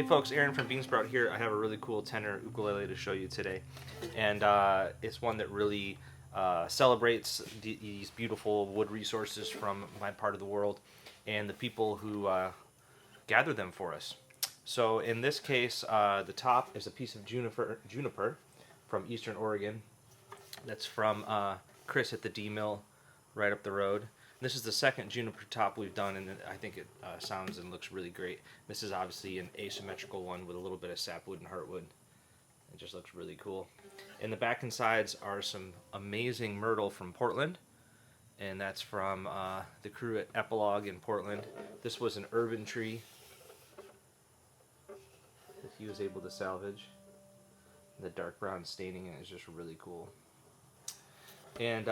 folks, Aaron from Beansprout here. I have a really cool tenor ukulele to show you today, and it's one that really celebrates these beautiful wood resources from my part of the world and the people who gather them for us. So in this case, the top is a piece of juniper from Eastern Oregon. That's from Chris at the D Mill right up the road. This is the second juniper top we've done, and I think it sounds and looks really great. This is obviously an asymmetrical one with a little bit of sapwood and heartwood. It just looks really cool. And the back and sides are some amazing Myrtle from Portland, and that's from the crew at Epilogue in Portland. This was an urban tree that he was able to salvage. The dark brown staining is just really cool. And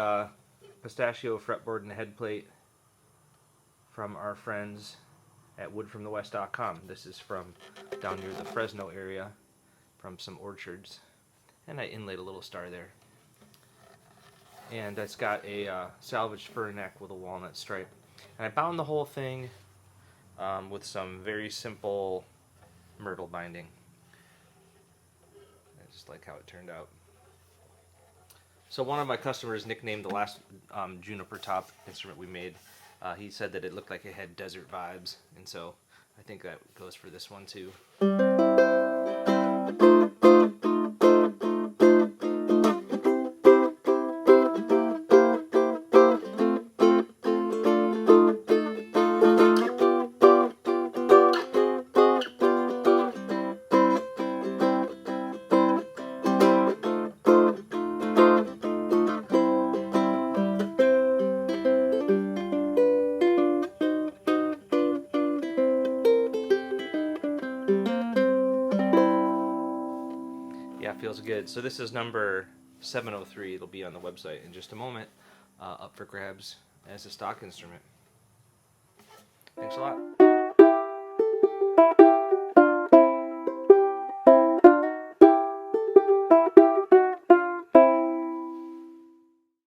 pistachio fretboard and head plate from our friends at woodfromthewest.com. This is from down near the Fresno area from some orchards. And I inlaid a little star there. And it's got a salvaged fir neck with a walnut stripe. And I bound the whole thing with some very simple myrtle binding. I just like how it turned out. So one of my customers nicknamed the last juniper top instrument we made. He said that it looked like it had desert vibes, and so I think that goes for this one too. Yeah, feels good. So this is number 703. It'll be on the website in just a moment, up for grabs as a stock instrument. Thanks a lot.